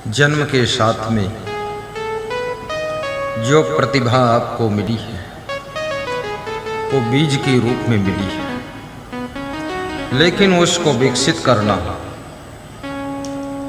जन्म के साथ में जो प्रतिभा आपको मिली है वो बीज के रूप में मिली है, लेकिन उसको विकसित करना,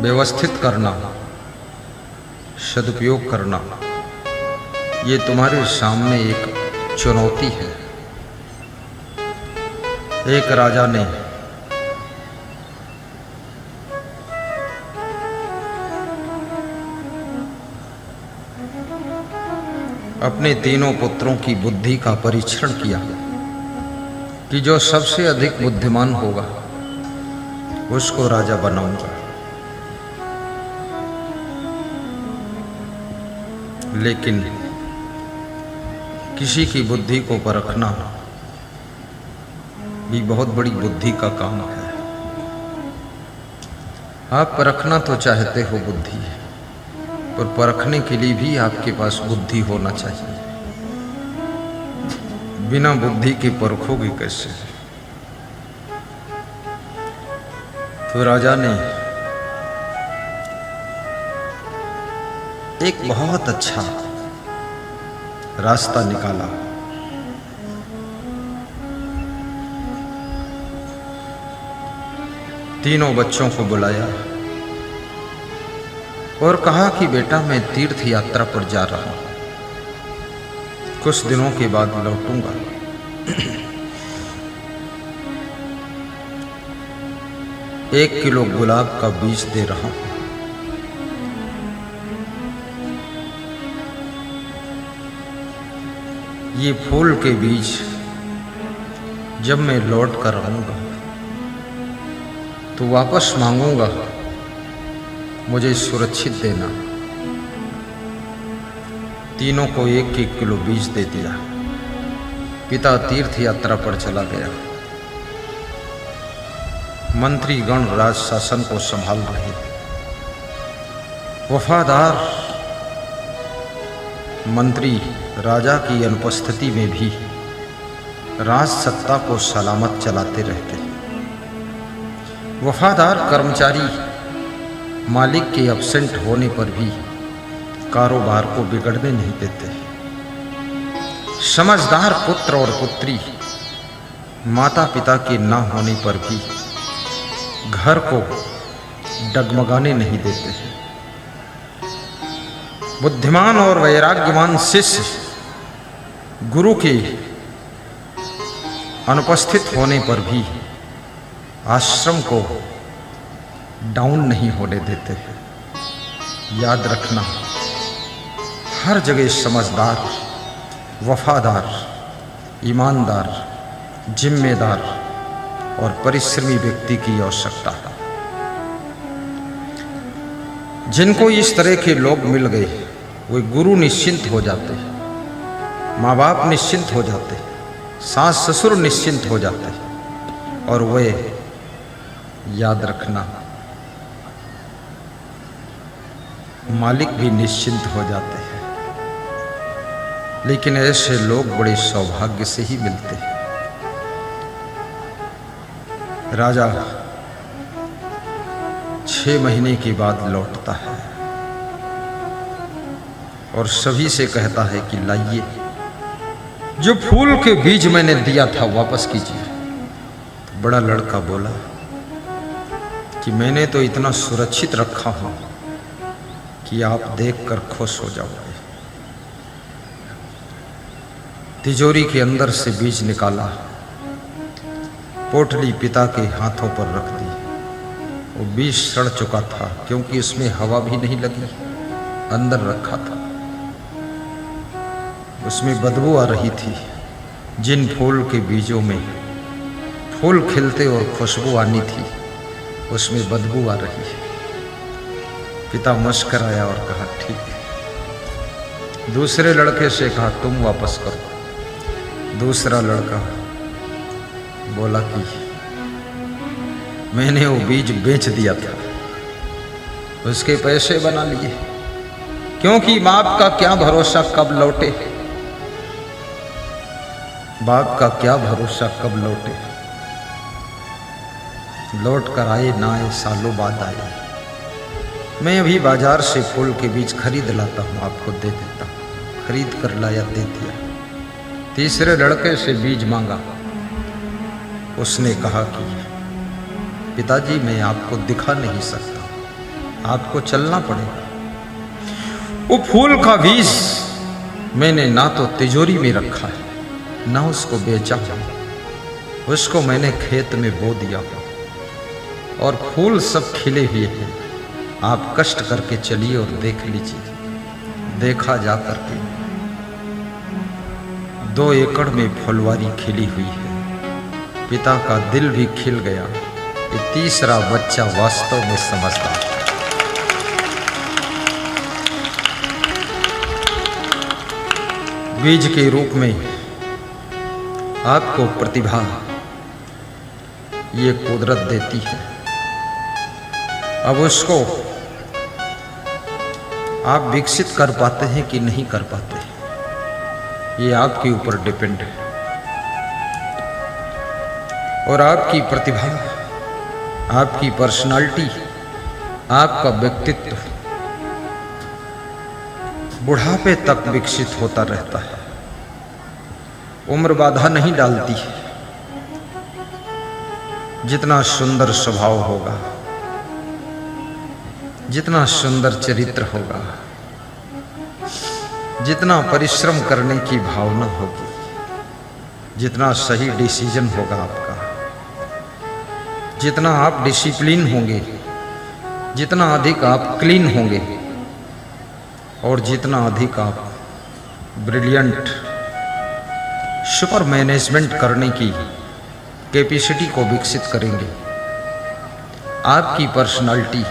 व्यवस्थित करना, सदुपयोग करना, ये तुम्हारे सामने एक चुनौती है। एक राजा ने अपने तीनों पुत्रों की बुद्धि का परीक्षण किया कि जो सबसे अधिक बुद्धिमान होगा उसको राजा बनाऊंगा। लेकिन किसी की बुद्धि को परखना भी बहुत बड़ी बुद्धि का काम है। आप परखना तो चाहते हो बुद्धि, पर परखने के लिए भी आपके पास बुद्धि होना चाहिए। बिना बुद्धि के परखोगे कैसे? तो राजा ने एक बहुत अच्छा रास्ता निकाला। तीनों बच्चों को बुलाया और कहा कि बेटा, मैं तीर्थ यात्रा पर जा रहा हूं, कुछ दिनों के बाद लौटूंगा। एक किलो गुलाब का बीज दे रहा हूं। ये फूल के बीज जब मैं लौट कर आऊंगा तो वापस मांगूंगा, मुझे सुरक्षित देना। तीनों को एक एक किलो बीज दे दिया। पिता तीर्थ यात्रा पर चला गया। मंत्री गण राज शासन को संभाल रहे। वफादार मंत्री राजा की अनुपस्थिति में भी राज सत्ता को सलामत चलाते रहते। वफादार कर्मचारी मालिक के एब्सेंट होने पर भी कारोबार को बिगड़ने नहीं देते। समझदार पुत्र और पुत्री माता पिता के ना होने पर भी घर को डगमगाने नहीं देते। बुद्धिमान और वैराग्यवान शिष्य गुरु के अनुपस्थित होने पर भी आश्रम को डाउन नहीं होने देते हैं। याद रखना, हर जगह समझदार, वफादार, ईमानदार, जिम्मेदार और परिश्रमी व्यक्ति की आवश्यकता है। जिनको इस तरह के लोग मिल गए वे गुरु निश्चिंत हो जाते, माँ बाप निश्चिंत हो जाते, सास ससुर निश्चिंत हो जाते, और वे, याद रखना, मालिक भी निश्चिंत हो जाते हैं। लेकिन ऐसे लोग बड़े सौभाग्य से ही मिलते हैं। राजा 6 महीने के बाद लौटता है और सभी से कहता है कि लाइए, जो फूल के बीज मैंने दिया था वापस कीजिए। बड़ा लड़का बोला कि मैंने तो इतना सुरक्षित रखा हूं कि आप देखकर खुश हो जाओगे। तिजोरी के अंदर से बीज निकाला, पोटली पिता के हाथों पर रख दी। वो बीज सड़ चुका था क्योंकि उसमें हवा भी नहीं लगी, अंदर रखा था। उसमें बदबू आ रही थी। जिन फूल के बीजों में फूल खिलते और खुशबू आनी थी, उसमें बदबू आ रही है। पिता मुस्कुराया और कहा ठीक है। दूसरे लड़के से कहा तुम वापस करो। दूसरा लड़का बोला कि मैंने वो बीज बेच दिया था, उसके पैसे बना लिए, क्योंकि बाप का क्या भरोसा कब लौटे, बाप का क्या भरोसा कब लौटे। लौट कर आए ना आए, सालों बाद आए। मैं अभी बाजार से फूल के बीज खरीद लाता हूँ, आपको दे देता हूँ। खरीद कर लाया, दे दिया। तीसरे लड़के से बीज मांगा। उसने कहा कि पिताजी मैं आपको दिखा नहीं सकता, आपको चलना पड़ेगा। वो फूल का बीज मैंने ना तो तिजोरी में रखा है, ना उसको बेचा, उसको मैंने खेत में बो दिया और फूल सब खिले हुए हैं। आप कष्ट करके चलिए और देख लीजिए। देखा जा करके 2 एकड़ में फुलवारी खिली हुई है। पिता का दिल भी खिल गया कि तीसरा बच्चा वास्तव में समझदार है। बीज के रूप में आपको प्रतिभा ये कुदरत देती है। अब उसको आप विकसित कर पाते हैं कि नहीं कर पाते, ये आपके ऊपर डिपेंड है। और आपकी प्रतिभा, आपकी पर्सनालिटी, आपका व्यक्तित्व बुढ़ापे तक विकसित होता रहता है। उम्र बाधा नहीं डालती है। जितना सुंदर स्वभाव होगा, जितना सुंदर चरित्र होगा, जितना परिश्रम करने की भावना होगी, जितना सही डिसीजन होगा आपका, जितना आप डिसिप्लिन होंगे, जितना अधिक आप क्लीन होंगे और जितना अधिक आप ब्रिलियंट सुपर मैनेजमेंट करने की कैपेसिटी को विकसित करेंगे, आपकी पर्सनालिटी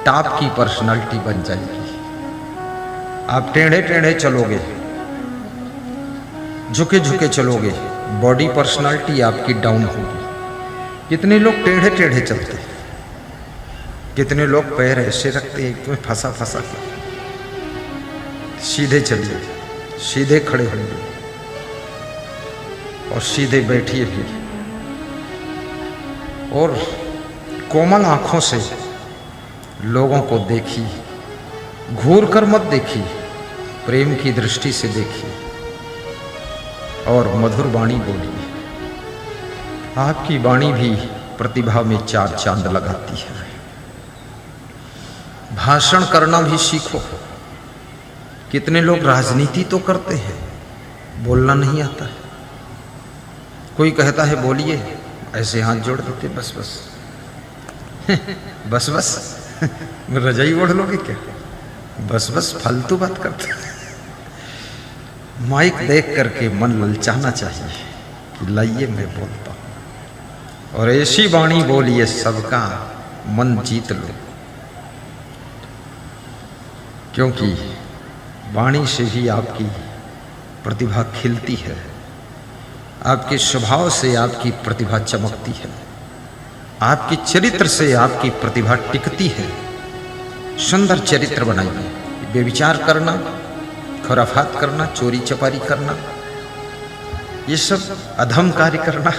टॉप की पर्सनालिटी बन जाएगी। आप टेढ़े टेढ़े चलोगे, झुके झुके चलोगे, बॉडी पर्सनालिटी आपकी डाउन होगी। कितने लोग टेढ़े टेढ़े चलते हैं, कितने लोग पैर ऐसे रखते हैं तो फंसा फंसा के। सीधे चलिए, सीधे खड़े होंगे और सीधे बैठिए भी, और कोमल आंखों से लोगों को देखिए, घूर कर मत देखिए, प्रेम की दृष्टि से देखिए और मधुर वाणी बोलिए। आपकी वाणी भी प्रतिभा में 4 चांद लगाती है। भाषण करना भी सीखो। कितने लोग राजनीति तो करते हैं, बोलना नहीं आता है। कोई कहता है बोलिए, ऐसे हाथ जोड़ देते, बस बस बस बस रजाई ओढ़ लोगे क्या, बस बस फालतू बात करते। माइक देख करके मन ललचाना चाहिए कि लाइए मैं बोलता हूं, और ऐसी वाणी बोलिए सबका मन जीत लो। क्योंकि वाणी से ही आपकी प्रतिभा खिलती है, आपके स्वभाव से आपकी प्रतिभा चमकती है, आपके चरित्र से आपकी प्रतिभा टिकती है। सुंदर चरित्र बनाइए। बेविचार करना, खुराफात करना, चोरी चपारी करना, ये सब अधम कार्य करना,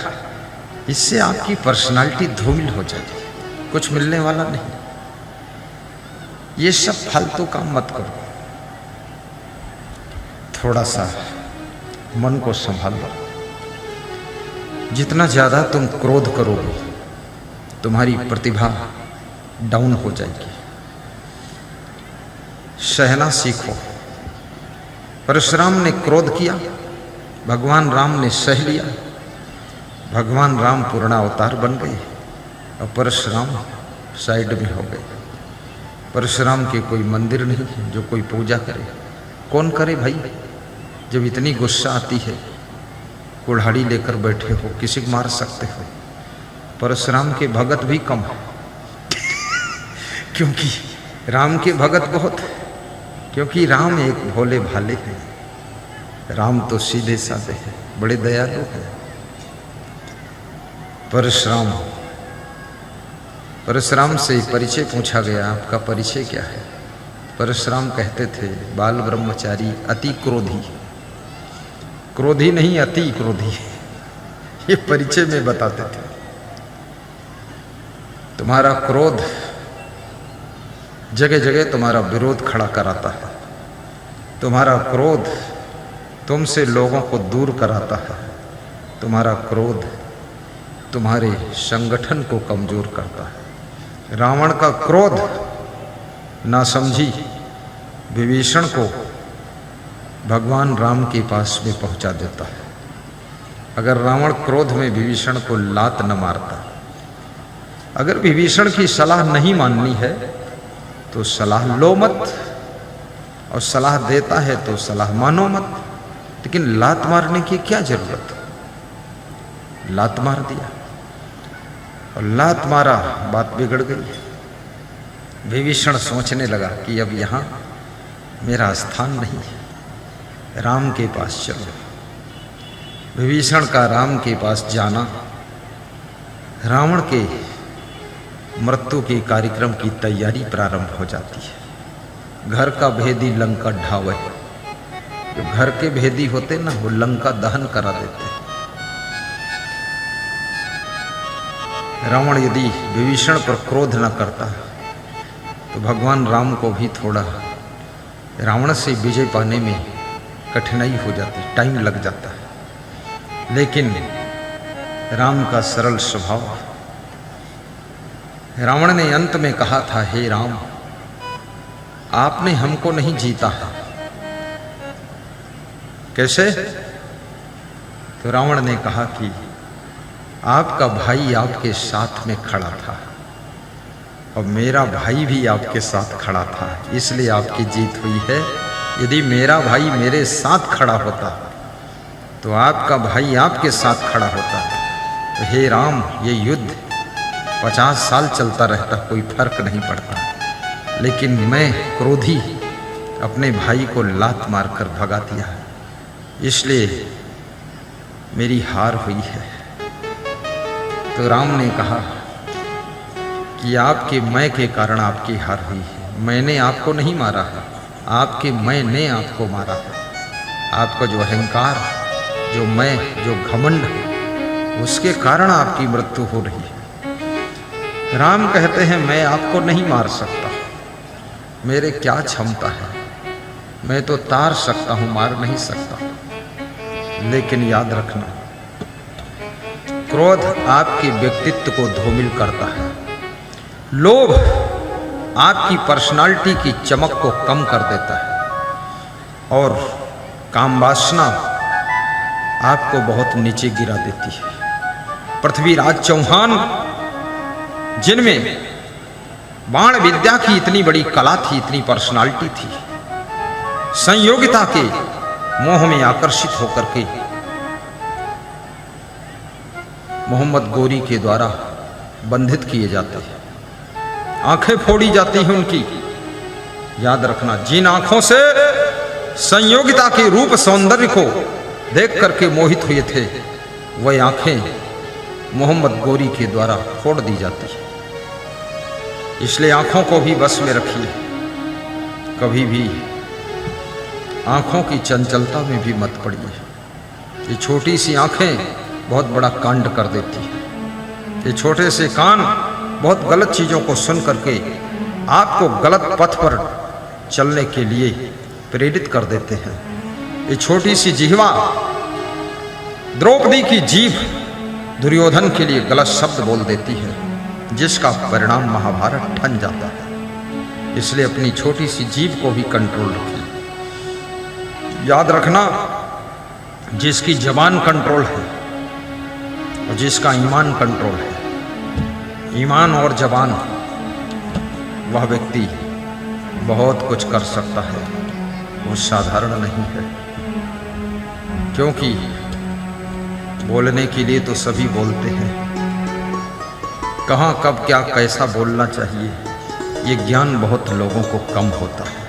इससे आपकी पर्सनालिटी धूमिल हो जाएगी, कुछ मिलने वाला नहीं। ये सब फालतू काम मत करो। थोड़ा सा मन को संभालो। जितना ज्यादा तुम क्रोध करोगे, तुम्हारी प्रतिभा डाउन हो जाएगी। सहना सीखो। परशुराम ने क्रोध किया, भगवान राम ने सह लिया। भगवान राम पूर्णावतार बन गए और परशुराम साइड में हो गए। परशुराम के कोई मंदिर नहीं है जो कोई पूजा करे। कौन करे भाई, जब इतनी गुस्सा आती है, कुल्हाड़ी लेकर बैठे हो, किसी को मार सकते हो। परशुराम के भगत भी कम है क्योंकि राम के भगत बहुत है, क्योंकि राम एक भोले भाले हैं। राम तो सीधे साधे हैं, बड़े दयालु हैं। परशुराम से परिचय पूछा गया, आपका परिचय क्या है? परशुराम कहते थे, बाल ब्रह्मचारी, अति क्रोधी। क्रोधी नहीं, अति क्रोधी, ये परिचय में बताते थे। तुम्हारा क्रोध जगह जगह तुम्हारा विरोध खड़ा कराता है, तुम्हारा क्रोध तुमसे लोगों को दूर कराता है, तुम्हारा क्रोध तुम्हारे संगठन को कमजोर करता है। रावण का क्रोध नासमझी विभीषण को भगवान राम के पास में पहुंचा देता है। अगर रावण क्रोध में विभीषण को लात न मारता, अगर विभीषण की सलाह नहीं माननी है तो सलाह लो मत, और सलाह देता है तो सलाह मानो मत, लेकिन लात मारने की क्या जरूरत। लात मार दिया और लात मारा, बात बिगड़ गई। विभीषण सोचने लगा कि अब यहां मेरा स्थान नहीं है, राम के पास चलो। विभीषण का राम के पास जाना रावण के मृत्यु के कार्यक्रम की तैयारी प्रारंभ हो जाती है। घर का भेदी लंका ढावे, जो घर के भेदी होते ना वो लंका दहन करा देते। रावण यदि विभीषण पर क्रोध न करता तो भगवान राम को भी थोड़ा रावण से विजय पाने में कठिनाई हो जाती, टाइम लग जाता है। लेकिन राम का सरल स्वभाव, रावण ने अंत में कहा था, हे राम, आपने हमको नहीं जीता है। कैसे? तो रावण ने कहा कि आपका भाई आपके साथ में खड़ा था और मेरा भाई भी आपके साथ खड़ा था, इसलिए आपकी जीत हुई है। यदि मेरा भाई मेरे साथ खड़ा होता तो आपका भाई आपके साथ खड़ा होता। तो हे राम, ये युद्ध 50 साल चलता रहता, कोई फर्क नहीं पड़ता, लेकिन मैं क्रोधी अपने भाई को लात मारकर भगा दिया, इसलिए मेरी हार हुई है। तो राम ने कहा कि आपके मैं के कारण आपकी हार हुई है, मैंने आपको नहीं मारा है, आपके मैं ने आपको मारा है। आपका जो अहंकार, जो मैं, जो घमंड, उसके कारण आपकी मृत्यु हो रही है। राम कहते हैं मैं आपको नहीं मार सकता, मेरे क्या क्षमता है, मैं तो तार सकता हूं, मार नहीं सकता। लेकिन याद रखना, क्रोध आपके व्यक्तित्व को धूमिल करता है, लोभ आपकी पर्सनालिटी की चमक को कम कर देता है, और काम वासना आपको बहुत नीचे गिरा देती है। पृथ्वीराज चौहान, जिनमें बाण विद्या की इतनी बड़ी कला थी, इतनी पर्सनालिटी थी, संयोगिता के मोह में आकर्षित होकर के मोहम्मद गोरी के द्वारा बंधित किए जाते हैं, आंखें फोड़ी जाती हैं उनकी। याद रखना, जिन आंखों से संयोगिता के रूप सौंदर्य को देख करके मोहित हुए थे, वह आंखें मोहम्मद गोरी के द्वारा फोड़ दी जाती है। इसलिए आंखों को भी बस में रखिए, कभी भी आंखों की चंचलता में भी मत पड़िए। ये छोटी सी आंखें बहुत बड़ा कांड कर देती है। ये छोटे से कान बहुत गलत चीजों को सुन करके आपको गलत पथ पर चलने के लिए प्रेरित कर देते हैं। ये छोटी सी जिह्वा, द्रौपदी की जीभ दुर्योधन के लिए गलत शब्द बोल देती है, जिसका परिणाम महाभारत ठन जाता है। इसलिए अपनी छोटी सी जीभ को भी कंट्रोल रखिए। याद रखना, जिसकी जबान कंट्रोल है और जिसका ईमान कंट्रोल है, ईमान और जबान, वह व्यक्ति बहुत कुछ कर सकता है, वो साधारण नहीं है। क्योंकि बोलने के लिए तो सभी बोलते हैं, कहाँ कब क्या कैसा बोलना चाहिए, ये ज्ञान बहुत लोगों को कम होता है।